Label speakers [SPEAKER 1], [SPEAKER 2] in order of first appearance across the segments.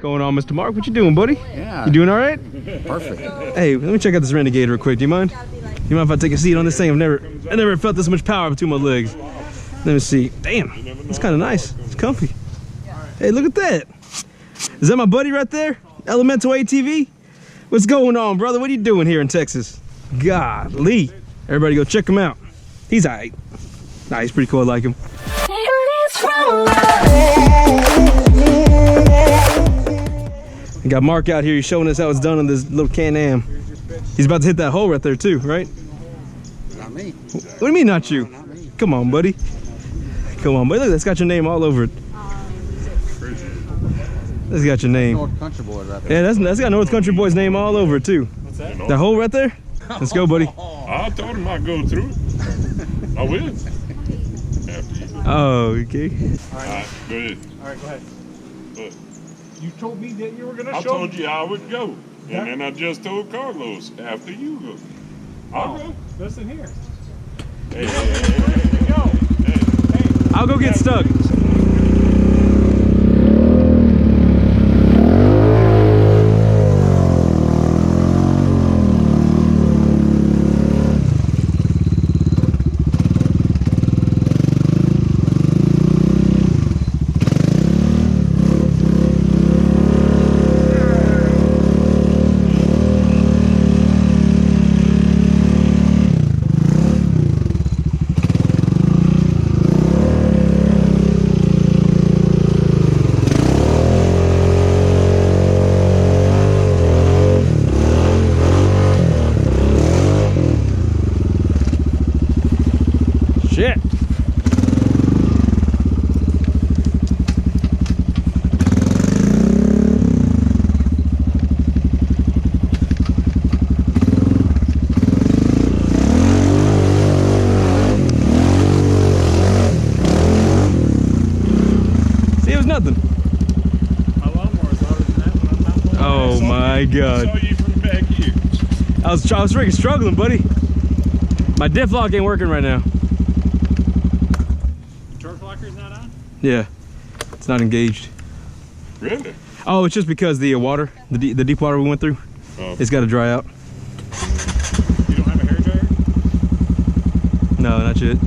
[SPEAKER 1] Going on, Mr. Mark? What you doing, buddy?
[SPEAKER 2] Yeah.
[SPEAKER 1] You doing all right?
[SPEAKER 2] Perfect.
[SPEAKER 1] Hey, let me check out this Renegade real quick. Do you mind? You mind if I take a seat on this thing? I never felt this much power between my legs. Let me see. Damn, it's kind of nice. It's comfy. Hey, look at that. Is that my buddy right there? Elemental ATV? What's going on, brother? What are you doing here in Texas? Golly. Everybody go check him out. He's all right. Nah, he's pretty cool. I like him. We got Mark out here. He's showing us how it's done on this little Can-Am. He's about to hit that hole right there too, right?
[SPEAKER 2] Not me.
[SPEAKER 1] What do you mean not you?
[SPEAKER 2] Not me.
[SPEAKER 1] Come on, buddy. Come on, buddy. Look, that's got your name all over it. That's got your name.
[SPEAKER 2] North Country Boys right there.
[SPEAKER 1] Yeah, that's got North Country Boy's name all over it too.
[SPEAKER 3] What's that?
[SPEAKER 1] That hole right there? Let's go, buddy.
[SPEAKER 3] I told him I'd go through it. I will. After you.
[SPEAKER 1] Oh, okay.
[SPEAKER 3] All right, go ahead.
[SPEAKER 4] All right, go ahead.
[SPEAKER 3] But
[SPEAKER 4] You told me that you were gonna
[SPEAKER 3] I
[SPEAKER 4] show
[SPEAKER 3] told
[SPEAKER 4] me.
[SPEAKER 3] you I would go. And then I just told Carlos, after you go. I'll go.
[SPEAKER 4] Listen here.
[SPEAKER 3] Hey, hey, hey, hey,
[SPEAKER 4] Go.
[SPEAKER 3] hey.
[SPEAKER 1] I'll go get stuck. Shit. See, it was nothing.
[SPEAKER 4] My lawnmower's louder than that when I'm not blowing.
[SPEAKER 1] Oh my
[SPEAKER 3] I
[SPEAKER 1] God.
[SPEAKER 3] saw you from back here.
[SPEAKER 1] I was freaking struggling, buddy. My diff lock ain't working right now.
[SPEAKER 4] TORQ locker's not on?
[SPEAKER 1] Yeah, it's not engaged.
[SPEAKER 3] Really?
[SPEAKER 1] Oh, it's just because the water, the deep water we went through,
[SPEAKER 3] Oh.
[SPEAKER 1] it's got to dry out.
[SPEAKER 4] You don't have a hairdryer?
[SPEAKER 1] No, not yet.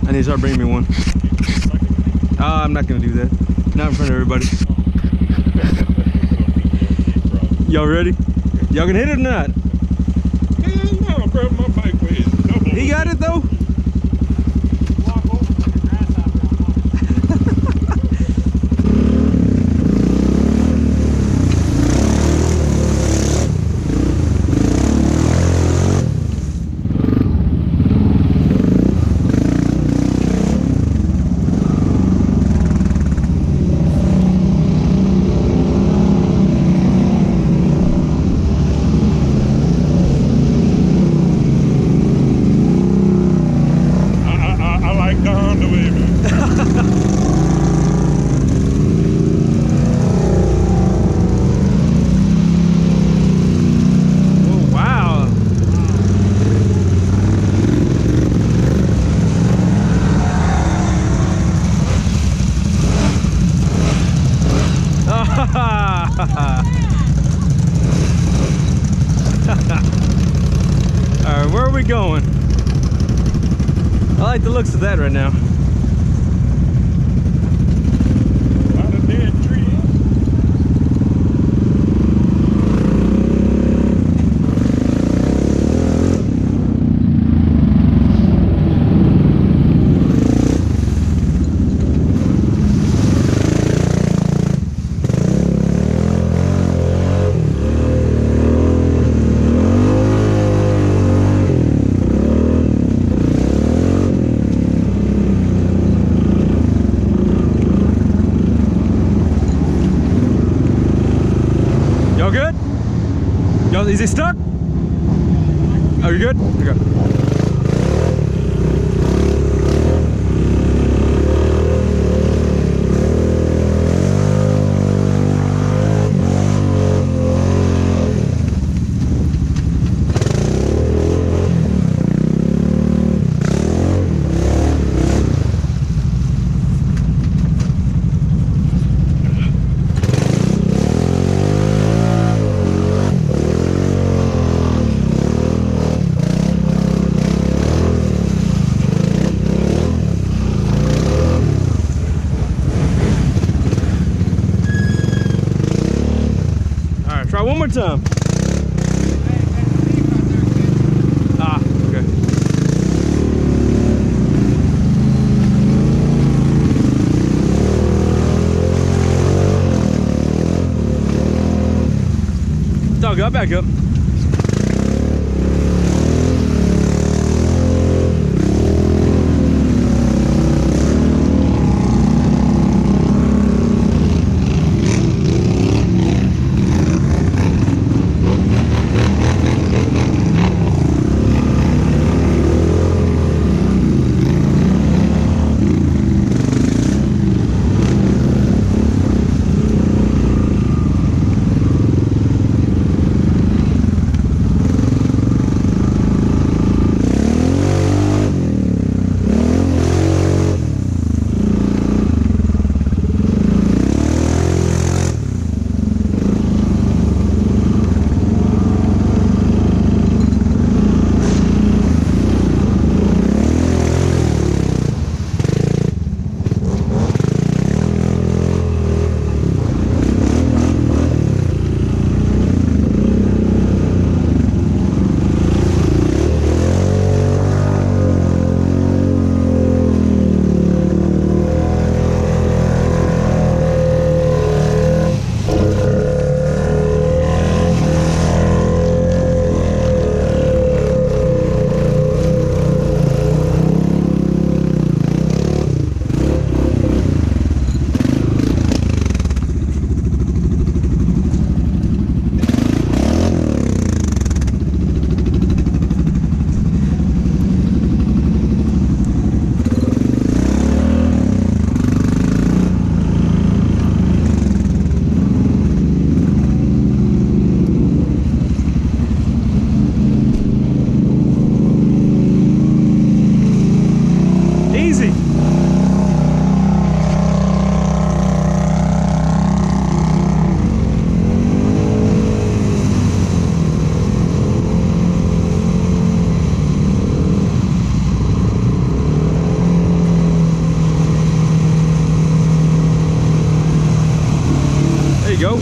[SPEAKER 1] I need to start bringing me one. I'm not gonna do that. Not in front of everybody. Y'all ready? Y'all can hit it or not?
[SPEAKER 3] No, bro, my bike weighs double.
[SPEAKER 1] He got it though.
[SPEAKER 4] Walk over like a grasshopper on water.
[SPEAKER 3] I like the Honda way, man.
[SPEAKER 1] Oh wow. All right, where are we going? I like the looks of that right now.
[SPEAKER 3] A lot of dead trees.
[SPEAKER 1] Y'all good? Y'all, is it stuck? Oh, you good? Okay. Try one more time. Ah, okay. It's all good. I'll back up. Go.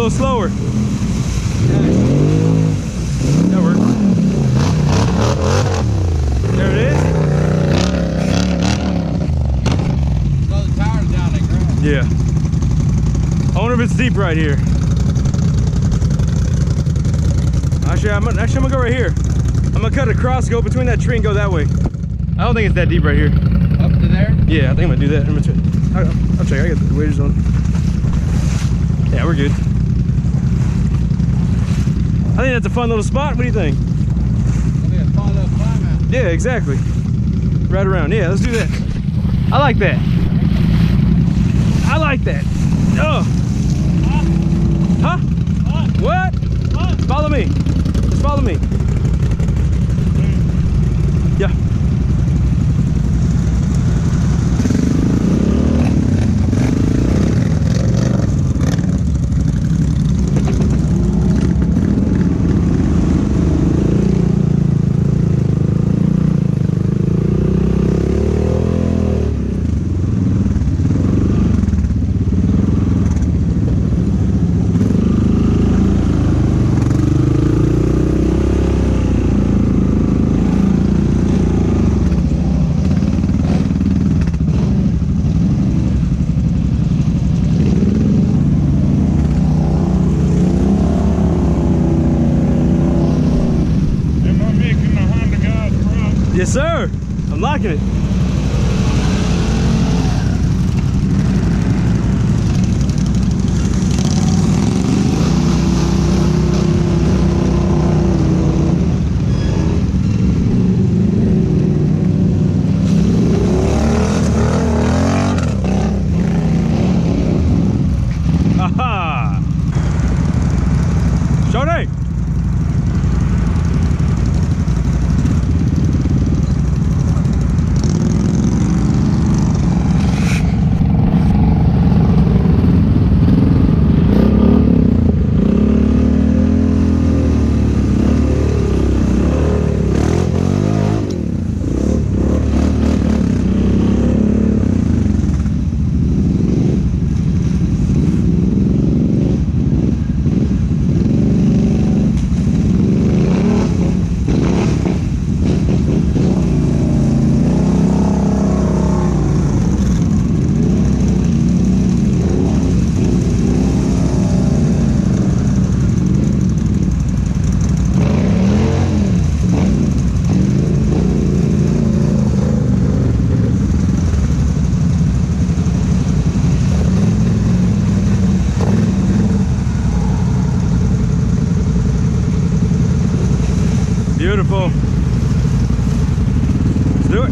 [SPEAKER 1] Slower. That works. There it is.
[SPEAKER 2] Slow the tires down, they grab.
[SPEAKER 1] Yeah. I wonder if it's deep right here. Actually, I'm gonna go right here. I'm gonna cut across, go between that tree and go that way. I don't think it's that deep right here.
[SPEAKER 2] Up to there?
[SPEAKER 1] Yeah, I think I'm gonna do that. I'll check. I got the waders on. Yeah, we're good. I think that's a fun little spot. What do you think?
[SPEAKER 2] It'll be a fun little climb out.
[SPEAKER 1] Yeah, exactly. Right around. Yeah, let's do that. I like that. I like that. Oh. Huh? What? Follow me. Just follow me. Yeah. Yes, sir. I'm liking it. Aha! Shorty! Beautiful. Let's do it.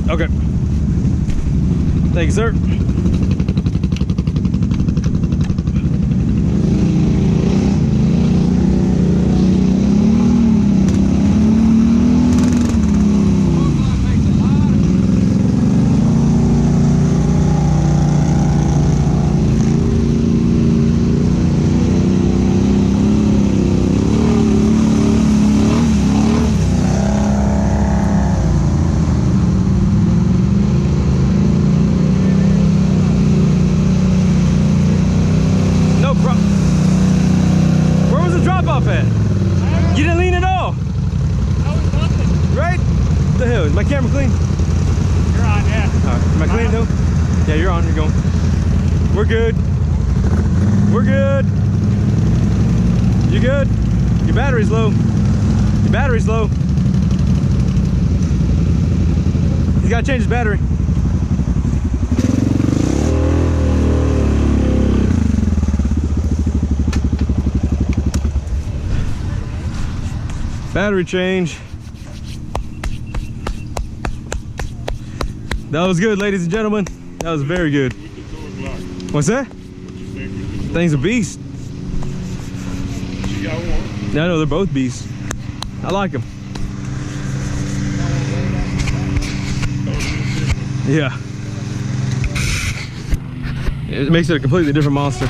[SPEAKER 1] Okay. Thank you, sir. Where was the drop off at? You didn't lean at all. Right? What the hell? Is my camera clean?
[SPEAKER 4] You're on, yeah.
[SPEAKER 1] Alright, am I clean though? Yeah, you're on, you're going. We're good. We're good. You good? Your battery's low. Your battery's low. He's gotta change his battery. Battery change. That was good, ladies and gentlemen. That was very good. What's that? Thing's a beast.
[SPEAKER 3] She got one.
[SPEAKER 1] Yeah, I know they're both beasts. I like them. Yeah. It makes it a completely different monster.